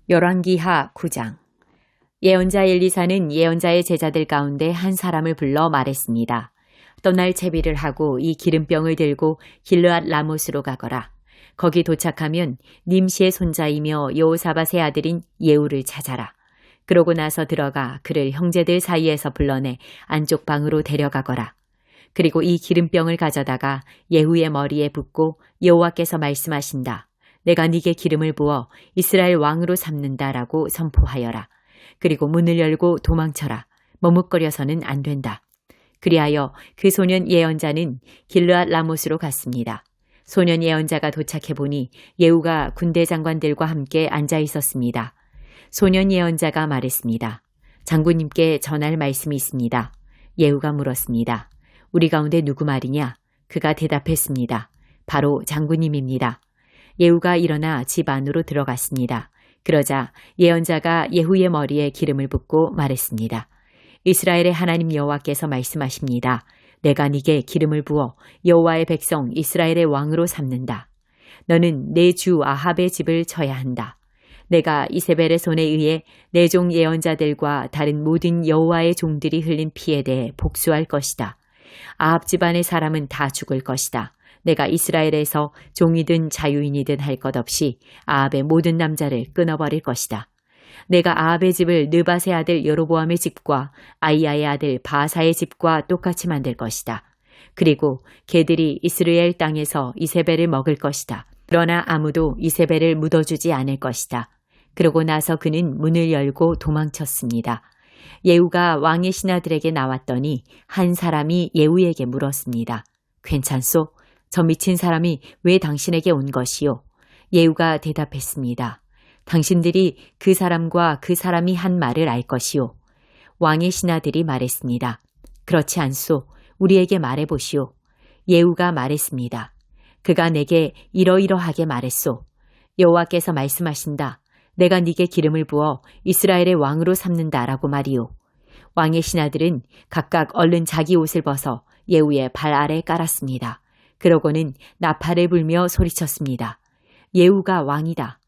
열왕기하 9장. 예언자 엘리사는 예언자의 제자들 가운데 한 사람을 불러 말했습니다. 떠날 채비를 하고 이 기름병을 들고 길르앗 라못으로 가거라. 거기 도착하면 님시의 손자이며 여호사밧의 아들인 예후를 찾아라. 그러고 나서 들어가 그를 형제들 사이에서 불러내 안쪽 방으로 데려가거라. 그리고 이 기름병을 가져다가 예후의 머리에 붓고 여호와께서 말씀하신다. 내가 네게 기름을 부어 이스라엘 왕으로 삼는다라고 선포하여라. 그리고 문을 열고 도망쳐라. 머뭇거려서는 안 된다. 그리하여 그 소년 예언자는 길르앗 라못으로 갔습니다. 소년 예언자가 도착해 보니 예후가 군대 장관들과 함께 앉아 있었습니다. 소년 예언자가 말했습니다. 장군님께 전할 말씀이 있습니다. 예후가 물었습니다. 우리 가운데 누구 말이냐? 그가 대답했습니다. 바로 장군님입니다. 예후가 일어나 집 안으로 들어갔습니다. 그러자 예언자가 예후의 머리에 기름을 붓고 말했습니다. 이스라엘의 하나님 여호와께서 말씀하십니다. 내가 네게 기름을 부어 여호와의 백성 이스라엘의 왕으로 삼는다. 너는 내 주 아합의 집을 쳐야 한다. 내가 이세벨의 손에 의해 내 종 예언자들과 다른 모든 여호와의 종들이 흘린 피에 대해 복수할 것이다. 아합 집안의 사람은 다 죽을 것이다. 내가 이스라엘에서 종이든 자유인이든 할 것 없이 아합의 모든 남자를 끊어버릴 것이다. 내가 아합의 집을 느밧의 아들 여로보암의 집과 아이야의 아들 바사의 집과 똑같이 만들 것이다. 그리고 걔들이 이스라엘 땅에서 이세벨을 먹을 것이다. 그러나 아무도 이세벨을 묻어주지 않을 것이다. 그러고 나서 그는 문을 열고 도망쳤습니다. 예후가 왕의 신하들에게 나왔더니 한 사람이 예후에게 물었습니다. 괜찮소? 저 미친 사람이 왜 당신에게 온 것이요? 예후가 대답했습니다. 당신들이 그 사람과 그 사람이 한 말을 알 것이요. 왕의 신하들이 말했습니다. 그렇지 않소. 우리에게 말해보시오. 예후가 말했습니다. 그가 내게 이러이러하게 말했소. 여호와께서 말씀하신다. 내가 네게 기름을 부어 이스라엘의 왕으로 삼는다라고 말이오. 왕의 신하들은 각각 얼른 자기 옷을 벗어 예후의 발 아래 깔았습니다. 그러고는 나팔을 불며 소리쳤습니다. 예후가 왕이다.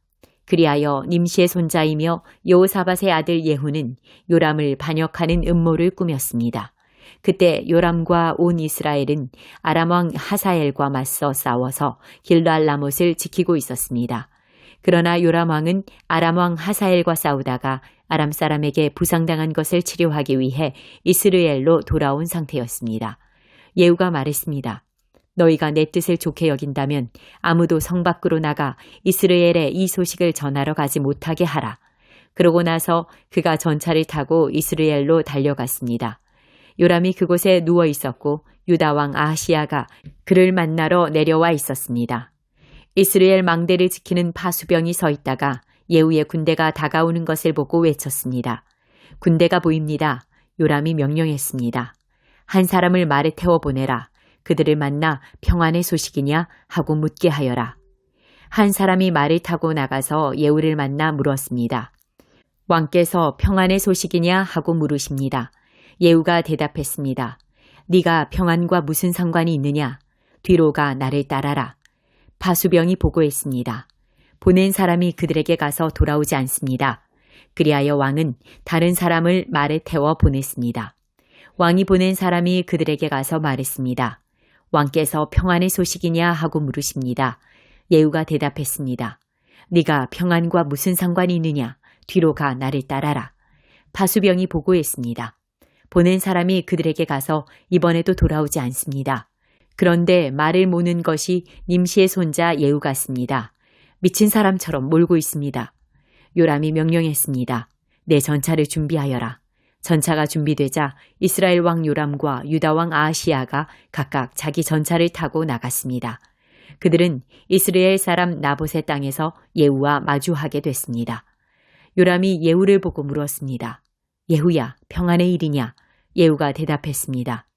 그리하여 님시의 손자이며 여호사밧의 아들 예후는 요람을 반역하는 음모를 꾸몄습니다. 그때 요람과 온 이스라엘은 아람 왕 하사엘과 맞서 싸워서 길르앗 라못을 지키고 있었습니다. 그러나 요람 왕은 아람 왕 하사엘과 싸우다가 아람 사람에게 부상당한 것을 치료하기 위해 이스라엘로 돌아온 상태였습니다. 예후가 말했습니다. 너희가 내 뜻을 좋게 여긴다면 아무도 성 밖으로 나가 이스라엘에 이 소식을 전하러 가지 못하게 하라. 그러고 나서 그가 전차를 타고 이스라엘로 달려갔습니다. 요람이 그곳에 누워 있었고 유다 왕 아하시야가 그를 만나러 내려와 있었습니다. 이스라엘 망대를 지키는 파수병이 서 있다가 예후의 군대가 다가오는 것을 보고 외쳤습니다. 군대가 보입니다. 요람이 명령했습니다. 한 사람을 말에 태워 보내라. 그들을 만나 평안의 소식이냐 하고 묻게 하여라. 한 사람이 말을 타고 나가서 예후를 만나 물었습니다. 왕께서 평안의 소식이냐 하고 물으십니다. 예후가 대답했습니다. 네가 평안과 무슨 상관이 있느냐? 뒤로 가 나를 따라라. 파수병이 보고했습니다. 보낸 사람이 그들에게 가서 돌아오지 않습니다. 그리하여 왕은 다른 사람을 말에 태워 보냈습니다. 왕이 보낸 사람이 그들에게 가서 말했습니다. 왕께서 평안의 소식이냐 하고 물으십니다. 예후가 대답했습니다. 네가 평안과 무슨 상관이 있느냐? 뒤로 가 나를 따라라. 파수병이 보고했습니다. 보낸 사람이 그들에게 가서 이번에도 돌아오지 않습니다. 그런데 말을 모는 것이 님시의 손자 예후 같습니다. 미친 사람처럼 몰고 있습니다. 요람이 명령했습니다. 내 전차를 준비하여라. 전차가 준비되자 이스라엘 왕 요람과 유다 왕 아하시야가 각각 자기 전차를 타고 나갔습니다. 그들은 이스라엘 사람 나봇의 땅에서 예후와 마주하게 됐습니다. 요람이 예후를 보고 물었습니다. 예후야, 평안의 일이냐? 예후가 대답했습니다.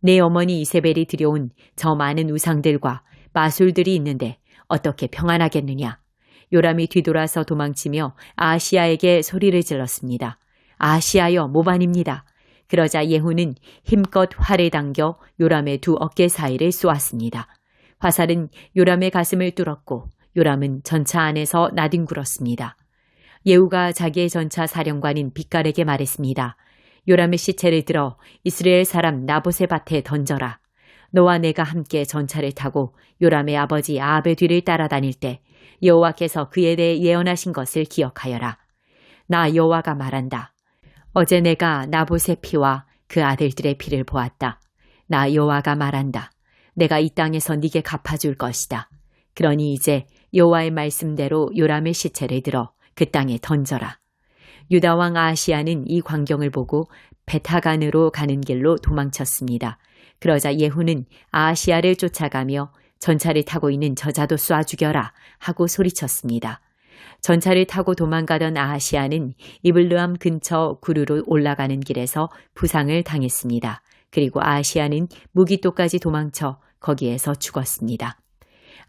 내 어머니 이세벨이 들여온 저 많은 우상들과 마술들이 있는데 어떻게 평안하겠느냐? 요람이 뒤돌아서 도망치며 아하시야에게 소리를 질렀습니다. 아하시야여 모반입니다. 그러자 예후는 힘껏 활을 당겨 요람의 두 어깨 사이를 쏘았습니다. 화살은 요람의 가슴을 뚫었고 요람은 전차 안에서 나뒹굴었습니다. 예후가 자기의 전차 사령관인 빗갈에게 말했습니다. 요람의 시체를 들어 이스라엘 사람 나봇의 밭에 던져라. 너와 내가 함께 전차를 타고 요람의 아버지 아합의 뒤를 따라다닐 때 여호와께서 그에 대해 예언하신 것을 기억하여라. 나 여호와가 말한다. 어제 내가 나봇의 피와 그 아들들의 피를 보았다. 나 여호와가 말한다. 내가 이 땅에서 네게 갚아줄 것이다. 그러니 이제 여호와의 말씀대로 요람의 시체를 들어 그 땅에 던져라. 유다 왕 아하시야는 이 광경을 보고 베타간으로 가는 길로 도망쳤습니다. 그러자 예후는 아하시야를 쫓아가며 전차를 타고 있는 저자도 쏴 죽여라 하고 소리쳤습니다. 전차를 타고 도망가던 아하시야는 이블르암 근처 구르로 올라가는 길에서 부상을 당했습니다. 그리고 아하시야는 무기토까지 도망쳐 거기에서 죽었습니다.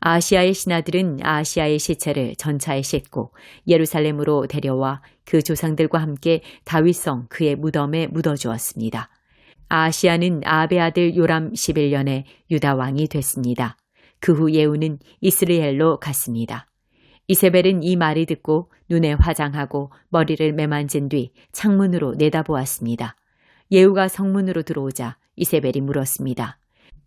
아하시야의 신하들은 아하시야의 시체를 전차에 싣고 예루살렘으로 데려와 그 조상들과 함께 다윗성 그의 무덤에 묻어주었습니다. 아하시야는 아합의 아들 요람 11년에 유다 왕이 됐습니다. 그 후 예후는 이스라엘로 갔습니다. 이세벨은 이 말을 듣고 눈에 화장하고 머리를 매만진 뒤 창문으로 내다보았습니다. 예후가 성문으로 들어오자 이세벨이 물었습니다.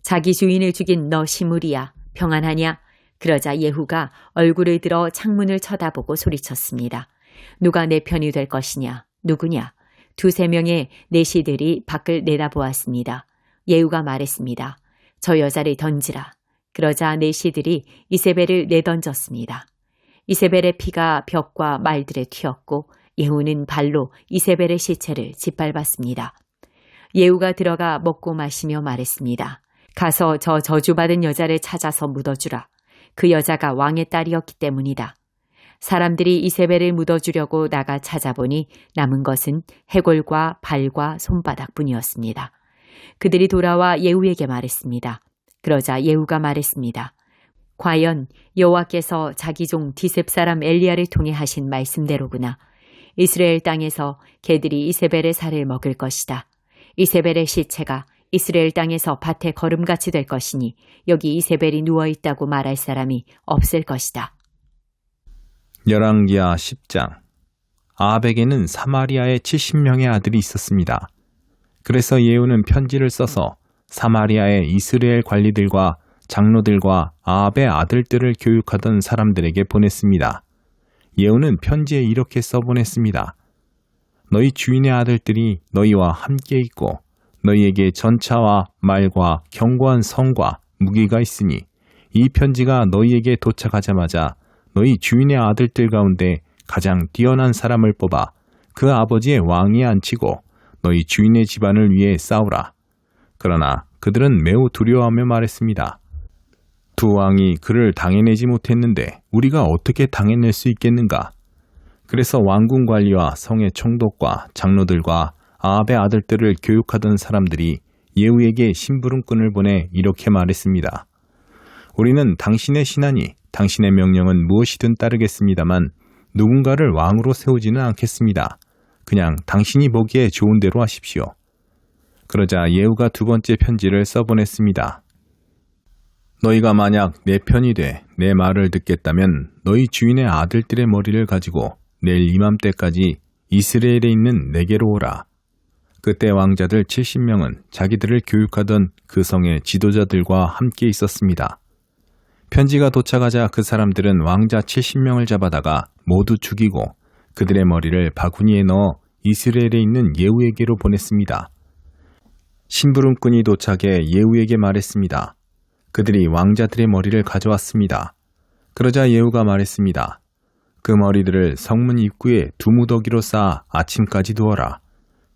자기 주인을 죽인 너 시므리야, 평안하냐? 그러자 예후가 얼굴을 들어 창문을 쳐다보고 소리쳤습니다. 누가 내 편이 될 것이냐? 누구냐? 2-3명의 내시들이 밖을 내다보았습니다. 예후가 말했습니다. 저 여자를 던지라. 그러자 내시들이 이세벨을 내던졌습니다. 이세벨의 피가 벽과 말들에 튀었고 예후는 발로 이세벨의 시체를 짓밟았습니다. 예후가 들어가 먹고 마시며 말했습니다. 가서 저 저주받은 여자를 찾아서 묻어주라. 그 여자가 왕의 딸이었기 때문이다. 사람들이 이세벨을 묻어주려고 나가 찾아보니 남은 것은 해골과 발과 손바닥뿐이었습니다. 그들이 돌아와 예후에게 말했습니다. 그러자 예후가 말했습니다. 과연 여호와께서 자기 종 디셉 사람 엘리야를 통해 하신 말씀대로구나. 이스라엘 땅에서 개들이 이세벨의 살을 먹을 것이다. 이세벨의 시체가 이스라엘 땅에서 밭에 거름같이 될 것이니 여기 이세벨이 누워있다고 말할 사람이 없을 것이다. 열왕기하 10장. 아합에게는 사마리아에 70명의 아들이 있었습니다. 그래서 예후는 편지를 써서 사마리아의 이스라엘 관리들과 장로들과 아합의 아들들을 교육하던 사람들에게 보냈습니다. 예후는 편지에 이렇게 써보냈습니다. 너희 주인의 아들들이 너희와 함께 있고 너희에게 전차와 말과 견고한 성과 무기가 있으니 이 편지가 너희에게 도착하자마자 너희 주인의 아들들 가운데 가장 뛰어난 사람을 뽑아 그 아버지의 왕위에 앉히고 너희 주인의 집안을 위해 싸우라. 그러나 그들은 매우 두려워하며 말했습니다. 두 왕이 그를 당해내지 못했는데 우리가 어떻게 당해낼 수 있겠는가? 그래서 왕궁 관리와 성의 총독과 장로들과 아합의 아들들을 교육하던 사람들이 예후에게 심부름꾼을 보내 이렇게 말했습니다. 우리는 당신의 신하니 당신의 명령은 무엇이든 따르겠습니다만 누군가를 왕으로 세우지는 않겠습니다. 그냥 당신이 보기에 좋은 대로 하십시오. 그러자 예후가 2번째 편지를 써보냈습니다. 너희가 만약 내 편이 돼 내 말을 듣겠다면 너희 주인의 아들들의 머리를 가지고 내일 이맘때까지 이스라엘에 있는 내게로 오라. 그때 왕자들 70명은 자기들을 교육하던 그 성의 지도자들과 함께 있었습니다. 편지가 도착하자 그 사람들은 왕자 70명을 잡아다가 모두 죽이고 그들의 머리를 바구니에 넣어 이스라엘에 있는 예후에게로 보냈습니다. 심부름꾼이 도착해 예후에게 말했습니다. 그들이 왕자들의 머리를 가져왔습니다. 그러자 예후가 말했습니다. 그 머리들을 성문 입구에 2무더기로 쌓아 아침까지 두어라.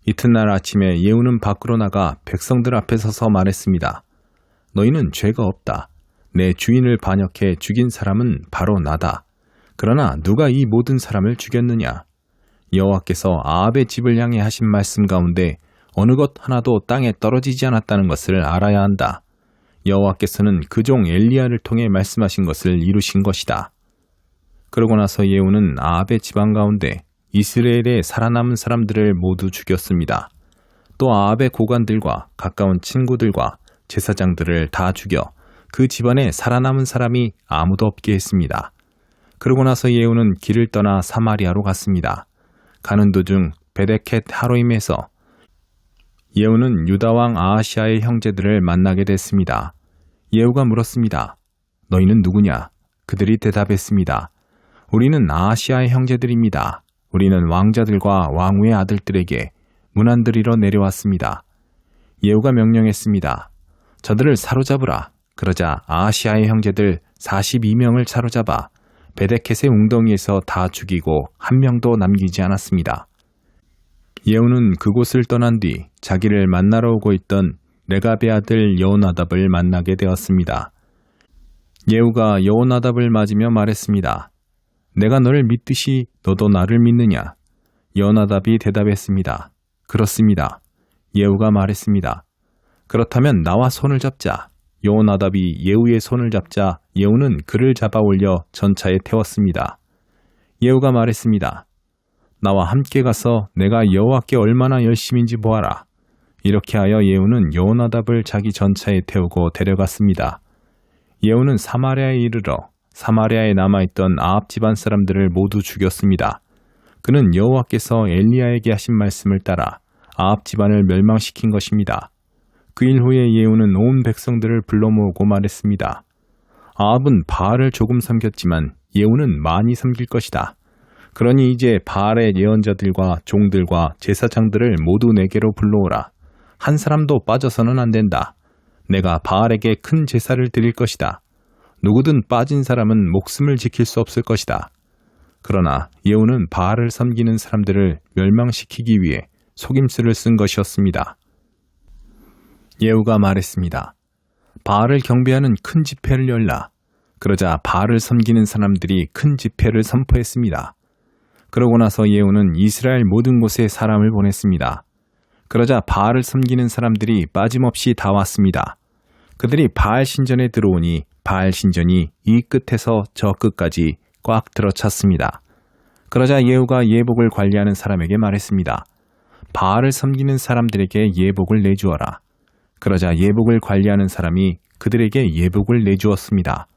이튿날 아침에 예후는 밖으로 나가 백성들 앞에 서서 말했습니다. 너희는 죄가 없다. 내 주인을 반역해 죽인 사람은 바로 나다. 그러나 누가 이 모든 사람을 죽였느냐? 여호와께서 아합의 집을 향해 하신 말씀 가운데 어느 것 하나도 땅에 떨어지지 않았다는 것을 알아야 한다. 여호와께서는 그 종 엘리야를 통해 말씀하신 것을 이루신 것이다. 그러고 나서 예후는 아합의 집안 가운데 이스라엘에 살아남은 사람들을 모두 죽였습니다. 또 아합의 고관들과 가까운 친구들과 제사장들을 다 죽여 그 집안에 살아남은 사람이 아무도 없게 했습니다. 그러고 나서 예후는 길을 떠나 사마리아로 갔습니다. 가는 도중 베데켓 하로임에서 예후는 유다왕 아하시아의 형제들을 만나게 됐습니다. 예후가 물었습니다. 너희는 누구냐? 그들이 대답했습니다. 우리는 아하시아의 형제들입니다. 우리는 왕자들과 왕후의 아들들에게 문안드리러 내려왔습니다. 예후가 명령했습니다. 저들을 사로잡으라. 그러자 아하시아의 형제들 42명을 사로잡아 베데켓의 웅덩이에서 다 죽이고 한 명도 남기지 않았습니다. 예후는 그곳을 떠난 뒤 자기를 만나러 오고 있던 레갑의 아들 여호나답을 만나게 되었습니다. 예후가 여호나답을 맞으며 말했습니다. 내가 너를 믿듯이 너도 나를 믿느냐? 여호나답이 대답했습니다. 그렇습니다. 예후가 말했습니다. 그렇다면 나와 손을 잡자. 여호나답이 예후의 손을 잡자 예후는 그를 잡아 올려 전차에 태웠습니다. 예후가 말했습니다. 나와 함께 가서 내가 여호와께 얼마나 열심인지 보아라. 이렇게 하여 예후는 여호나답을 자기 전차에 태우고 데려갔습니다. 예후는 사마리아에 이르러 사마리아에 남아있던 아합 집안 사람들을 모두 죽였습니다. 그는 여호와께서 엘리야에게 하신 말씀을 따라 아합 집안을 멸망시킨 것입니다. 그 일 후에 예후는 온 백성들을 불러 모으고 말했습니다. 아합은 바알을 조금 섬겼지만 예후는 많이 섬길 것이다. 그러니 이제 바알의 예언자들과 종들과 제사장들을 모두 내게로 불러오라. 한 사람도 빠져서는 안 된다. 내가 바알에게 큰 제사를 드릴 것이다. 누구든 빠진 사람은 목숨을 지킬 수 없을 것이다. 그러나 예후는 바알을 섬기는 사람들을 멸망시키기 위해 속임수를 쓴 것이었습니다. 예후가 말했습니다. 바알을 경배하는 큰 집회를 열라. 그러자 바알을 섬기는 사람들이 큰 집회를 선포했습니다. 그러고 나서 예후는 이스라엘 모든 곳에 사람을 보냈습니다. 그러자 바알을 섬기는 사람들이 빠짐없이 다 왔습니다. 그들이 바알 신전에 들어오니 바알 신전이 이 끝에서 저 끝까지 꽉 들어찼습니다. 그러자 예후가 예복을 관리하는 사람에게 말했습니다. 바알을 섬기는 사람들에게 예복을 내주어라. 그러자 예복을 관리하는 사람이 그들에게 예복을 내주었습니다.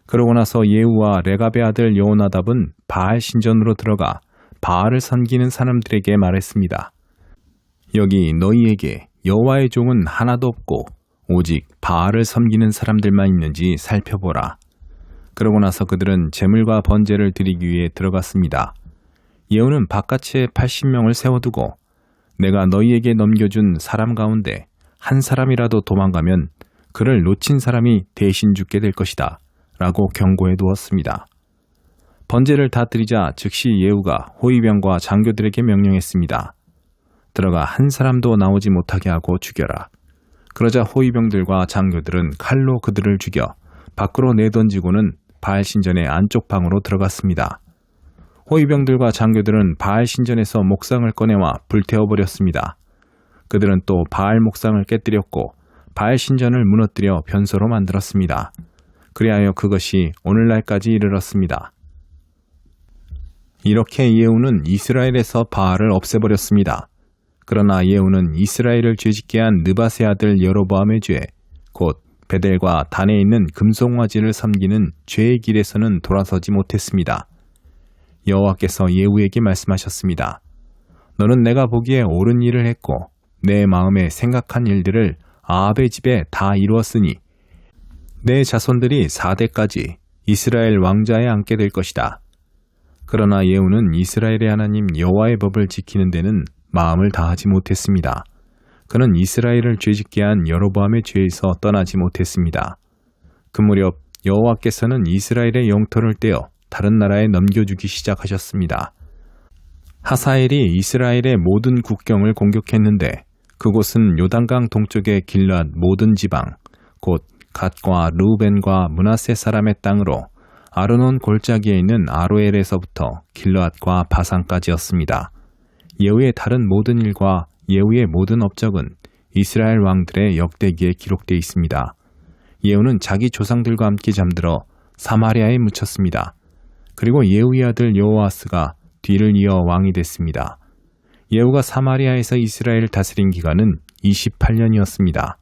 그러고 나서 예후와 레갑의 아들 여호나답은 바알 신전으로 들어가 바알을 섬기는 사람들에게 말했습니다. 여기 너희에게 여호와의 종은 하나도 없고 오직 바알을 섬기는 사람들만 있는지 살펴보라. 그러고 나서 그들은 제물과 번제를 드리기 위해 들어갔습니다. 예후는 바깥에 80명을 세워두고 내가 너희에게 넘겨준 사람 가운데 한 사람이라도 도망가면 그를 놓친 사람이 대신 죽게 될 것이다 라고 경고해 두었습니다. 번제를 다 드리자 즉시 예후가 호위병과 장교들에게 명령했습니다. 들어가 한 사람도 나오지 못하게 하고 죽여라. 그러자 호위병들과 장교들은 칼로 그들을 죽여 밖으로 내던지고는 바알 신전의 안쪽 방으로 들어갔습니다. 호위병들과 장교들은 바알 신전에서 목상을 꺼내와 불태워버렸습니다. 그들은 또 바알 목상을 깨뜨렸고 바알 신전을 무너뜨려 변소로 만들었습니다. 그리하여 그것이 오늘날까지 이르렀습니다. 이렇게 예후는 이스라엘에서 바알을 없애버렸습니다. 그러나 예후는 이스라엘을 죄짓게 한 느밧의 아들 여로보암의 죄, 곧 베델과 단에 있는 금송아지를 섬기는 죄의 길에서는 돌아서지 못했습니다. 여호와께서 예후에게 말씀하셨습니다. 너는 내가 보기에 옳은 일을 했고 내 마음에 생각한 일들을 아합의 집에 다 이루었으니 내 자손들이 4대까지 이스라엘 왕자에 앉게 될 것이다. 그러나 예후는 이스라엘의 하나님 여호와의 법을 지키는 데는 마음을 다하지 못했습니다. 그는 이스라엘을 죄짓게 한 여로보암의 죄에서 떠나지 못했습니다. 그 무렵 여호와께서는 이스라엘의 영토를 떼어 다른 나라에 넘겨주기 시작하셨습니다. 하사엘이 이스라엘의 모든 국경을 공격했는데 그곳은 요단강 동쪽의 길앗 모든 지방, 곧 갓과 르우벤과 므낫세 사람의 땅으로 아르논 골짜기에 있는 아로엘에서부터 길앗과 바산까지였습니다. 예후의 다른 모든 일과 예후의 모든 업적은 이스라엘 왕들의 역대기에 기록되어 있습니다. 예후는 자기 조상들과 함께 잠들어 사마리아에 묻혔습니다. 그리고 예후의 아들 여호아스가 뒤를 이어 왕이 됐습니다. 예후가 사마리아에서 이스라엘을 다스린 기간은 28년이었습니다.